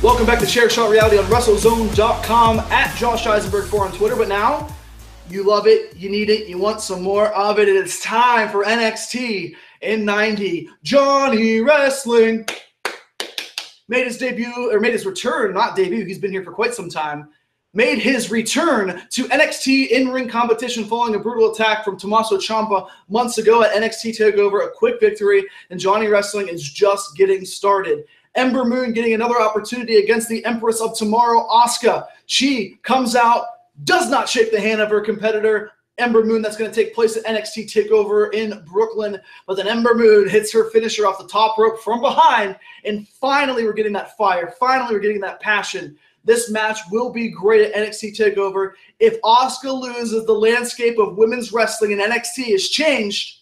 Welcome back to Chair Shot Reality on WrestleZone.com, at Josh Eisenberg4 on Twitter. But now, you love it, you need it, you want some more of it, and it's time for NXT in 90. Johnny Wrestling made his debut, or made his return, not debut, he's been here for quite some time, made his return to NXT in-ring competition following a brutal attack from Tommaso Ciampa months ago at NXT TakeOver, a quick victory, and Johnny Wrestling is just getting started. Ember Moon getting another opportunity against the Empress of Tomorrow, Asuka. She comes out, does not shake the hand of her competitor, Ember Moon. That's going to take place at NXT TakeOver in Brooklyn. But then Ember Moon hits her finisher off the top rope from behind, and finally we're getting that fire. Finally we're getting that passion. This match will be great at NXT TakeOver. If Asuka loses, the landscape of women's wrestling in NXT is changed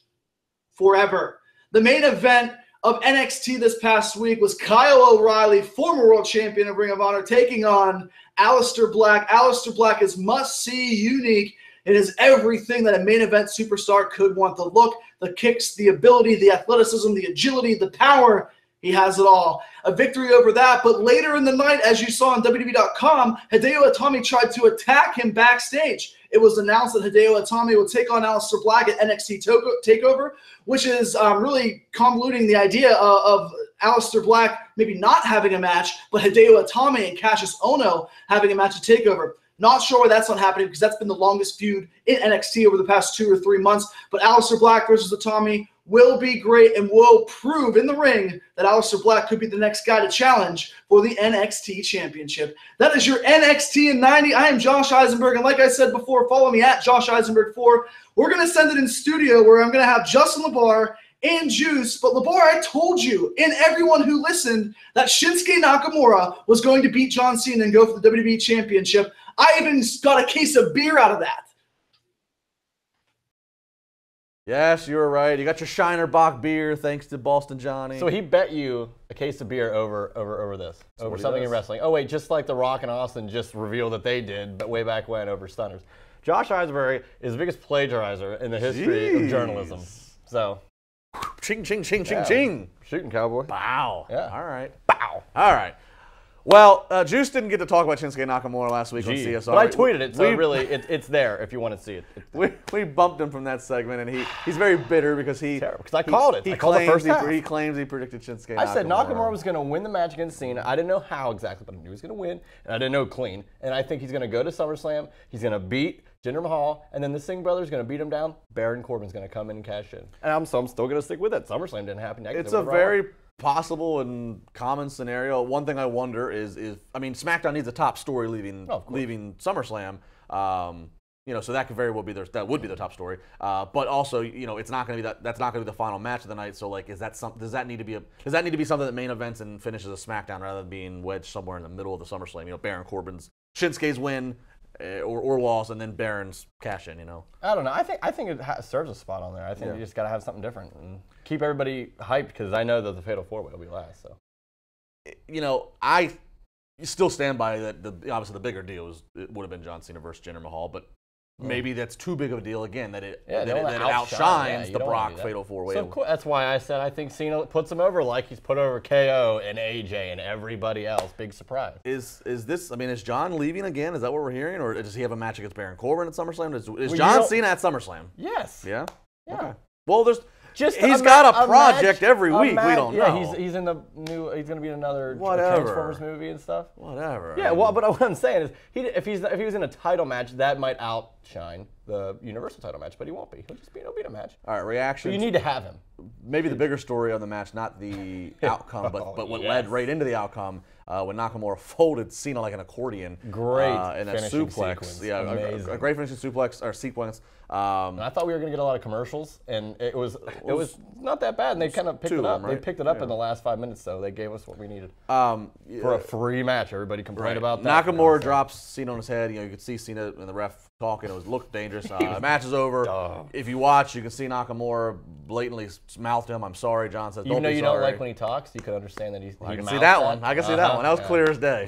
forever. The main event of NXT this past week was Kyle O'Reilly, former world champion of Ring of Honor, taking on Aleister Black. Aleister Black is must-see, unique. It is everything that a main event superstar could want. The look, the kicks, the ability, the athleticism, the agility, the power. He has it all. A victory over that, but later in the night, as you saw on WWE.com, Hideo Itami tried to attack him backstage. It was announced that Hideo Itami will take on Aleister Black at NXT TakeOver, which is really convoluting the idea of Aleister Black maybe not having a match, but Hideo Itami and Cassius Ohno having a match at TakeOver. Not sure why that's not happening, because that's been the longest feud in NXT over the past 2 or 3 months. But Aleister Black versus Itami will be great and will prove in the ring that Aleister Black could be the next guy to challenge for the NXT Championship. That is your NXT in 90. I am Josh Eisenberg, and like I said before, follow me at Josh Eisenberg4. We're going to send it in studio where I'm going to have Justin LaBar and Juice. But LaBar, I told you and everyone who listened that Shinsuke Nakamura was going to beat John Cena and go for the WWE Championship. I even got a case of beer out of that. Yes, you were right. You got your Shiner Bock beer, thanks to Boston Johnny. So he bet you a case of beer over something in wrestling. Oh wait, just like The Rock and Austin just revealed that they did, but way back when over Stunners. Josh Eisenberg is the biggest plagiarizer in the history of journalism. So, ching, ching, ching, ching, yeah. ching. Shooting, cowboy. Bow. Yeah. All right. Bow. All right. Well, Juice didn't get to talk about Shinsuke Nakamura last week on CSR. But I tweeted it, so really, it's there if you want to see it. We bumped him from that segment, and he's very bitter because because I called it. I called the first half. He claims he predicted Shinsuke Nakamura. I said Nakamura was going to win the match against Cena. I didn't know how exactly, but I knew he was going to win, and I didn't know clean. And I think he's going to go to SummerSlam. He's going to beat Jinder Mahal, and then the Singh brothers going to beat him down. Baron Corbin's going to come in and cash in. And I'm still going to stick with it. SummerSlam didn't happen. It's a very possible and common scenario. One thing I wonder is I mean, SmackDown needs a top story leaving SummerSlam. So that could very well be that would be the top story. But also, it's not going to be that's not going to be the final match of the night. So like, does that need to be something that main events and finishes a SmackDown rather than being wedged somewhere in the middle of the SummerSlam? Baron Corbin's Shinsuke's win or loss, and then Baron's cash in. I don't know. I think it serves a spot on there. I think you just got to have something different and keep everybody hyped, because I know that the Fatal 4-Way will be last. So, I still stand by that. Obviously, the bigger deal would have been John Cena versus Jinder Mahal, but maybe that's too big of a deal again. That it outshines the Brock Fatal 4-Way. So that's why I said I think Cena puts him over like he's put over KO and AJ and everybody else. Big surprise. Is this? I mean, is John leaving again? Is that what we're hearing, or does he have a match against Baron Corbin at SummerSlam? Is John Cena at SummerSlam? Yes. Yeah. Yeah. Okay. Well, he's he's got a project every week. We don't know. Yeah, he's in the new. He's going to be in another Transformers movie and stuff. Whatever. Yeah. Well, but what I'm saying is, if he was in a title match, that might outshine the Universal title match, but he won't be. He'll be in a match. All right. Reaction. So you need to have him. Maybe the bigger story of the match, not the outcome, but what led right into the outcome when Nakamura folded Cena like an accordion. Great in a suplex. Sequence. Yeah, a great finishing suplex or sequence. And I thought we were going to get a lot of commercials, and it was not that bad, and they kind of picked it up. Right? They picked it up in the last 5 minutes, so they gave us what we needed for a free match. Everybody complained about that. Nakamura drops Cena on his head. You could see Cena and the ref talking. It looked dangerous. The match is over. If you watch, you can see Nakamura blatantly mouthed him, "I'm sorry." John says, "Don't be sorry." Even though you don't like when he talks, you can understand that he I can see that one. I can see that one. That was clear as day.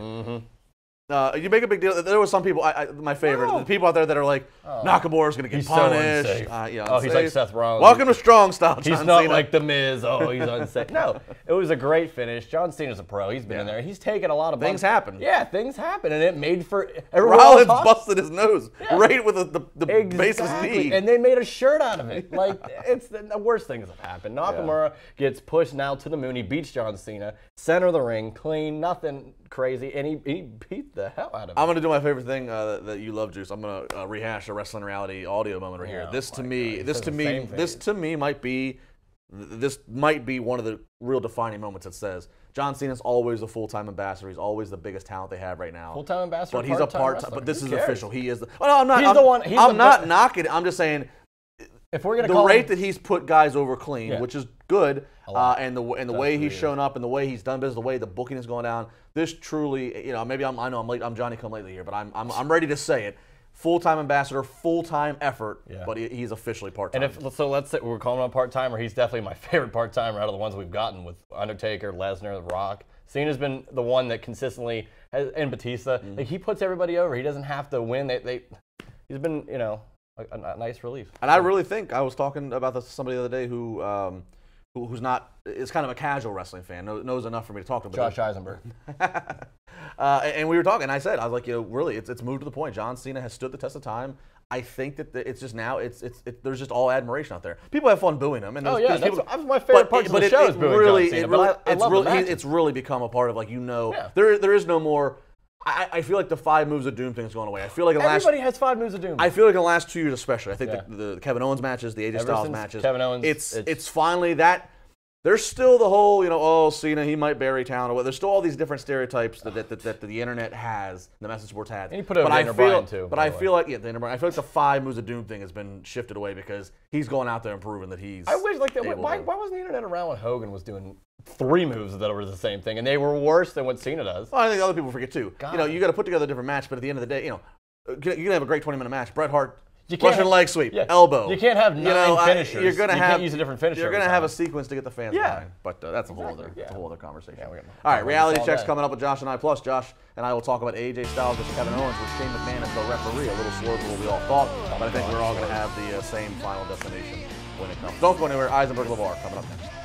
You make a big deal. There was some people, my favorite, the people out there that are like, Nakamura's going to get punished. So he's like Seth Rollins. Welcome to Strong Style, John He's not Cena. like The Miz. Oh, he's unsafe. No, it was a great finish. John Cena's a pro. He's been in there. He's taken a lot of things happen. Yeah, things happen, and it made for Rollins busted his nose right with the base of his knee. And they made a shirt out of it. Like, it's the worst things have happened. Nakamura gets pushed now to the moon. He beats John Cena. Center of the ring, clean, nothing crazy, and he beat the hell out of him. I'm going to do my favorite thing that you love, Juice. I'm going to rehash a Wrestling Reality audio moment right here. This to me might be one of the real defining moments. It says John Cena's always a full-time ambassador. He's always the biggest talent they have right now. Full-time ambassador, but he's a part-time. But this is cares? official. He is. I'm not. He's the one. I'm not knocking it. I'm just saying. If we're gonna the call rate him, that he's put guys over clean, which is good, and the That's way he's shown up and the way he's done business, the way the booking is going down, this truly, maybe I know I'm late, I'm Johnny Come Lately here, but I'm ready to say it. Full-time ambassador, full-time effort, but he's officially part-time. And so let's say we're calling him a part-timer. He's definitely my favorite part-timer out of the ones we've gotten with Undertaker, Lesnar, The Rock. Cena's been the one that consistently and Batista. Like, he puts everybody over. He doesn't have to win. He's been a nice relief. And I really think, I was talking about this to somebody the other day who's not, is kind of a casual wrestling fan, knows enough for me to talk to him. Josh Eisenberg. And we were talking, and I said, I was like, really, it's moved to the point. John Cena has stood the test of time. I think that it's just now, there's just all admiration out there. People have fun booing him. And that's my favorite part of the show is booing John Cena. It's really become a part of, there is no more. I feel like the 5 moves of doom thing is going away. I feel like everybody has 5 moves of doom. I feel like in the last 2 years especially, I think the Kevin Owens matches, the AJ Styles matches, Kevin Owens, it's finally that. There's still the whole, Cena, he might bury town, or what. There's still all these different stereotypes that the internet has, the message boards has. And you put it over Daniel Bryan too. But I feel like I feel like the 5 moves of doom thing has been shifted away because he's going out there and proving that he's. I wish why wasn't the internet around when Hogan was doing 3 moves that were the same thing, and they were worse than what Cena does? Well, I think other people forget too. You got to put together a different match, but at the end of the day, you can have a great 20-minute match. Bret Hart. Russian leg sweep, elbow. You can't have 9 finishers. You're gonna can't use a different finisher. You're gonna have a sequence to get the fans behind. But that's a whole other conversation. Yeah, all right, reality checks coming up with Josh and I. Plus, Josh and I will talk about AJ Styles versus Kevin Owens with Shane McMahon as the referee. A little slower than what we all thought, but I think we're all gonna have the same final destination when it comes. Don't go anywhere. Eisenberg LeVar coming up next.